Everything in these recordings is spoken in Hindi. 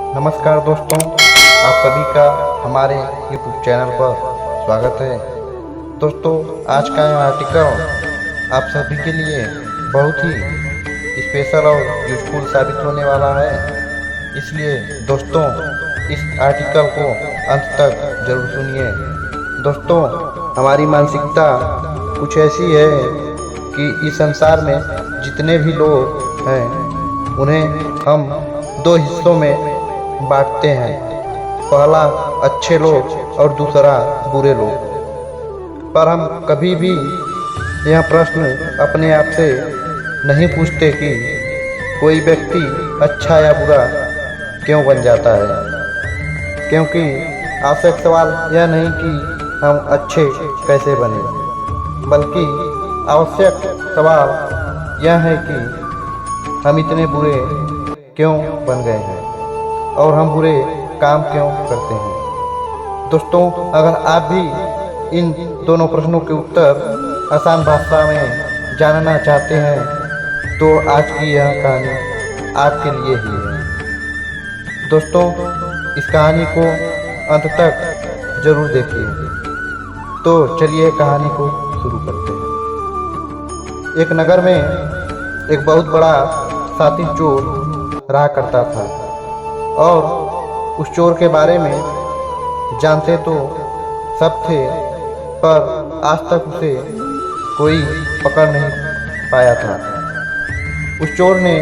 नमस्कार दोस्तों, आप सभी का हमारे YouTube चैनल पर स्वागत है। दोस्तों, आज का यह आर्टिकल आप सभी के लिए बहुत ही स्पेशल और यूजफुल साबित होने वाला है। इसलिए दोस्तों, इस आर्टिकल को अंत तक जरूर सुनिए। दोस्तों, हमारी मानसिकता कुछ ऐसी है कि इस संसार में जितने भी लोग हैं उन्हें हम दो हिस्सों में बांटते हैं। पहला अच्छे लोग और दूसरा बुरे लोग। पर हम कभी भी यह प्रश्न अपने आप से नहीं पूछते कि कोई व्यक्ति अच्छा या बुरा क्यों बन जाता है। क्योंकि आवश्यक सवाल यह नहीं कि हम अच्छे कैसे बने, बल्कि आवश्यक सवाल यह है कि हम इतने बुरे क्यों बन गए हैं और हम बुरे काम क्यों करते हैं। दोस्तों, अगर आप भी इन दोनों प्रश्नों के उत्तर आसान भाषा में जानना चाहते हैं तो आज की यह कहानी आपके लिए ही है। दोस्तों, इस कहानी को अंत तक जरूर देखिए। तो चलिए कहानी को शुरू करते हैं। एक नगर में एक बहुत बड़ा शातिर चोर रहा करता था और उस चोर के बारे में जानते तो सब थे, पर आज तक उसे कोई पकड़ नहीं पाया था। उस चोर ने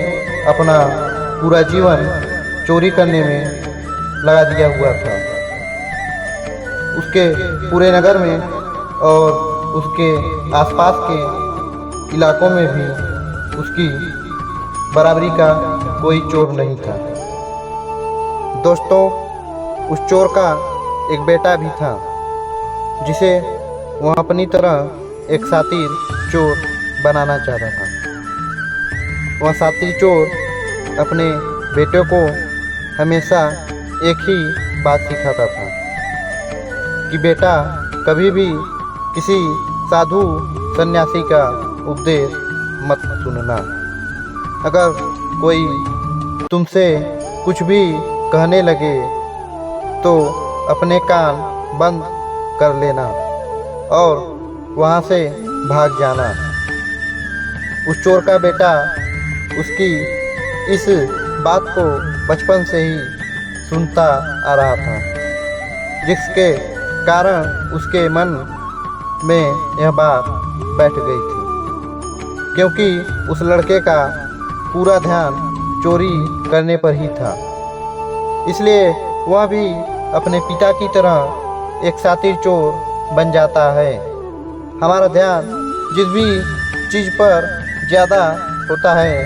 अपना पूरा जीवन चोरी करने में लगा दिया हुआ था। उसके पूरे नगर में और उसके आसपास के इलाकों में भी उसकी बराबरी का कोई चोर नहीं था। दोस्तों, उस चोर का एक बेटा भी था जिसे वह अपनी तरह एक शातिर चोर बनाना चाहता था। वह शातिर चोर अपने बेटे को हमेशा एक ही बात सिखाता था कि बेटा, कभी भी किसी साधु सन्यासी का उपदेश मत सुनना। अगर कोई तुमसे कुछ भी कहने लगे तो अपने कान बंद कर लेना और वहाँ से भाग जाना। उस चोर का बेटा उसकी इस बात को बचपन से ही सुनता आ रहा था, जिसके कारण उसके मन में यह बात बैठ गई थी। क्योंकि उस लड़के का पूरा ध्यान चोरी करने पर ही था, इसलिए वह भी अपने पिता की तरह एक शातिर चोर बन जाता है। हमारा ध्यान जिस भी चीज़ पर ज़्यादा होता है,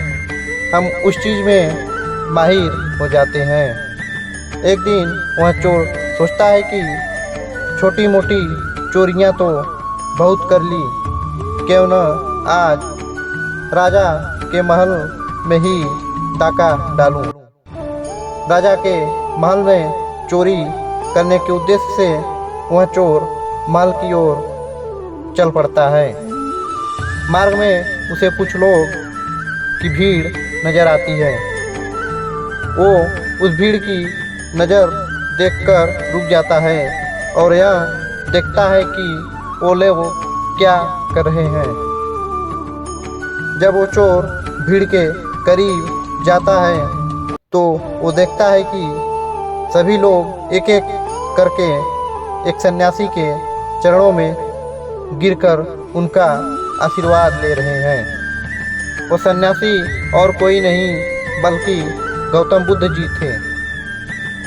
हम उस चीज़ में माहिर हो जाते हैं। एक दिन वह चोर सोचता है कि छोटी मोटी चोरियां तो बहुत कर ली, क्यों न आज राजा के महल में ही डाका डालूं। राजा के महल में चोरी करने के उद्देश्य से वह चोर महल की ओर चल पड़ता है। मार्ग में उसे कुछ लोग की भीड़ नजर आती है। वो उस भीड़ की नज़र देखकर रुक जाता है और यह देखता है कि वो लोग क्या कर रहे हैं। जब वो चोर भीड़ के करीब जाता है तो वो देखता है कि सभी लोग एक एक करके एक सन्यासी के चरणों में गिरकर उनका आशीर्वाद ले रहे हैं। वो सन्यासी और कोई नहीं बल्कि गौतम बुद्ध जी थे।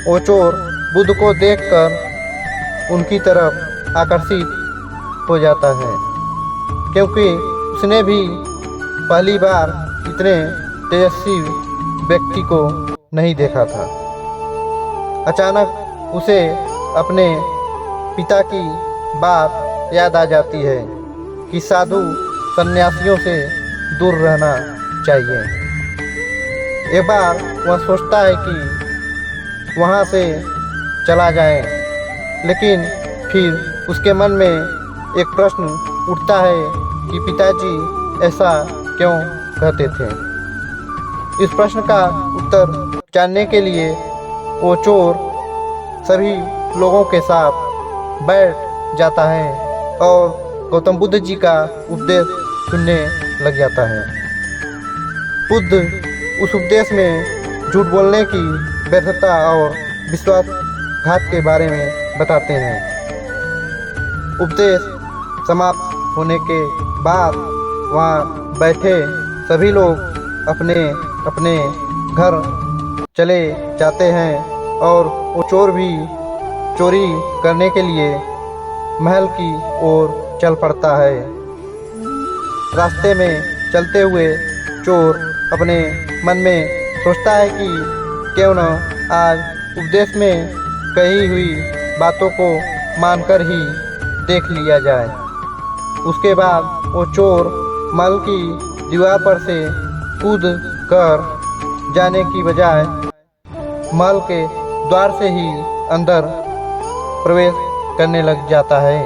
वो चोर बुद्ध को देखकर उनकी तरफ आकर्षित हो जाता है, क्योंकि उसने भी पहली बार इतने तेजस्वी व्यक्ति को नहीं देखा था। अचानक उसे अपने पिता की बात याद आ जाती है कि साधु सन्यासियों से दूर रहना चाहिए। एक बार वह सोचता है कि वहाँ से चला जाए, लेकिन फिर उसके मन में एक प्रश्न उठता है कि पिताजी ऐसा क्यों कहते थे। इस प्रश्न का उत्तर जानने के लिए वो चोर सभी लोगों के साथ बैठ जाता है और गौतम बुद्ध जी का उपदेश सुनने लग जाता है। बुद्ध उस उपदेश में झूठ बोलने की व्यर्थता और विश्वासघात के बारे में बताते हैं। उपदेश समाप्त होने के बाद वहाँ बैठे सभी लोग अपने अपने घर चले जाते हैं और वो चोर भी चोरी करने के लिए महल की ओर चल पड़ता है। रास्ते में चलते हुए चोर अपने मन में सोचता है कि क्यों न आज उपदेश में कही हुई बातों को मानकर ही देख लिया जाए। उसके बाद वो चोर महल की दीवार पर से कूद कर जाने की बजाय महल के द्वार से ही अंदर प्रवेश करने लग जाता है।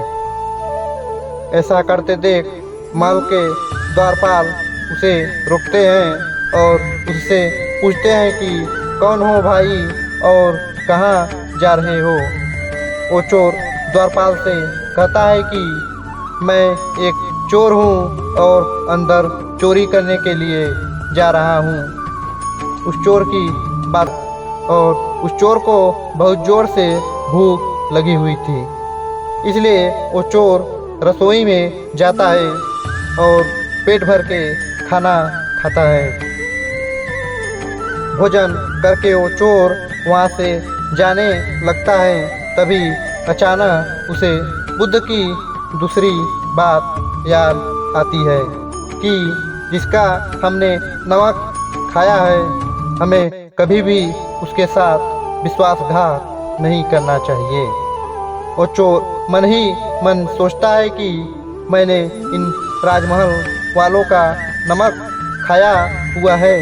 ऐसा करते देख महल के द्वारपाल उसे रोकते हैं और उससे पूछते हैं कि कौन हो भाई और कहाँ जा रहे हो। वो चोर द्वारपाल से कहता है कि मैं एक चोर हूँ और अंदर चोरी करने के लिए जा रहा हूँ। उस चोर की बात और उस चोर को बहुत जोर से भूख लगी हुई थी, इसलिए वो चोर रसोई में जाता है और पेट भर के खाना खाता है। भोजन करके वो चोर वहाँ से जाने लगता है। तभी अचानक उसे बुद्ध की दूसरी बात याद आती है कि जिसका हमने नमक खाया है हमें कभी भी उसके साथ विश्वासघात नहीं करना चाहिए। वो चोर मन ही मन सोचता है कि मैंने इन राजमहल वालों का नमक खाया हुआ है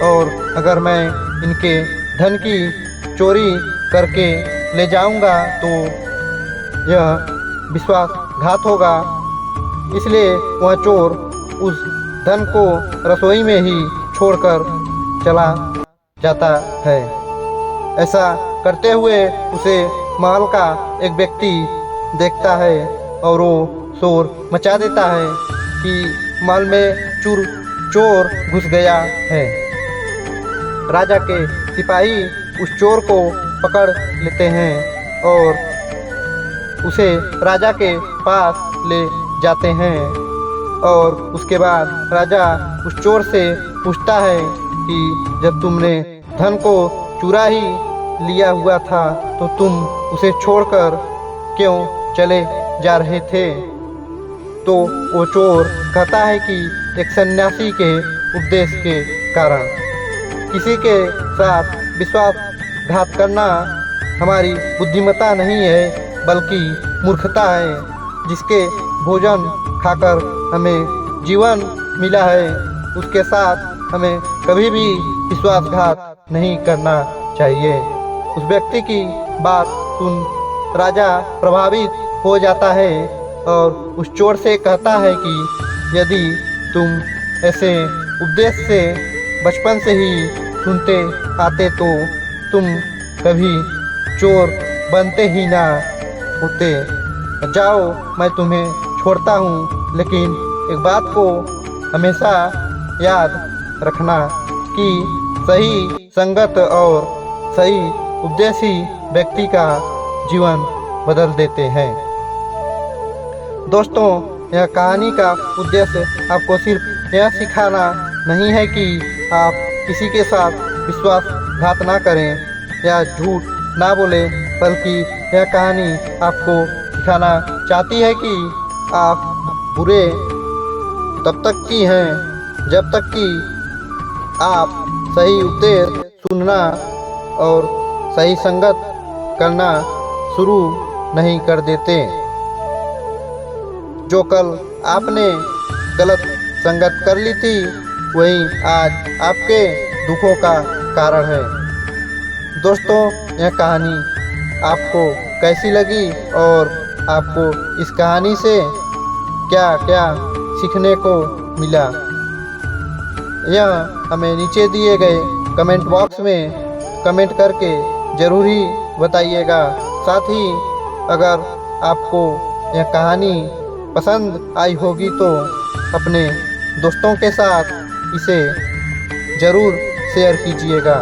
और अगर मैं इनके धन की चोरी करके ले जाऊंगा तो यह विश्वासघात होगा। इसलिए वह चोर उस धन को रसोई में ही छोड़कर चला जाता है। ऐसा करते हुए उसे महल का एक व्यक्ति देखता है और वो शोर मचा देता है कि महल में चोर घुस गया है। राजा के सिपाही उस चोर को पकड़ लेते हैं और उसे राजा के पास ले जाते हैं और उसके बाद राजा उस चोर से पूछता है कि जब तुमने धन को चुरा ही लिया हुआ था तो तुम उसे छोड़कर क्यों चले जा रहे थे। तो वो चोर कहता है कि एक सन्यासी के उपदेश के कारण। किसी के साथ विश्वासघात करना हमारी बुद्धिमत्ता नहीं है बल्कि मूर्खता है। जिसके भोजन खाकर हमें जीवन मिला है उसके साथ हमें कभी भी विश्वासघात नहीं करना चाहिए। उस व्यक्ति की बात सुन राजा प्रभावित हो जाता है और उस चोर से कहता है कि यदि तुम ऐसे उपदेश से बचपन से ही सुनते आते तो तुम कभी चोर बनते ही ना होते। जाओ मैं तुम्हें छोड़ता हूँ, लेकिन एक बात को हमेशा याद रखना कि सही संगत और सही उपदेश ही व्यक्ति का जीवन बदल देते हैं। दोस्तों, यह कहानी का उद्देश्य आपको सिर्फ यह सिखाना नहीं है कि आप किसी के साथ विश्वासघात ना करें या झूठ ना बोलें, बल्कि यह कहानी आपको सिखाना चाहती है कि आप बुरे तब तक की हैं जब तक कि आप सही उपदेश सुनना और सही संगत करना शुरू नहीं कर देते। जो कल आपने गलत संगत कर ली थी वही आज आपके दुखों का कारण है। दोस्तों, यह कहानी आपको कैसी लगी और आपको इस कहानी से क्या क्या सीखने को मिला, यह हमें नीचे दिए गए कमेंट बॉक्स में कमेंट करके ज़रूर ही बताइएगा। साथ ही अगर आपको यह कहानी पसंद आई होगी तो अपने दोस्तों के साथ इसे ज़रूर शेयर कीजिएगा।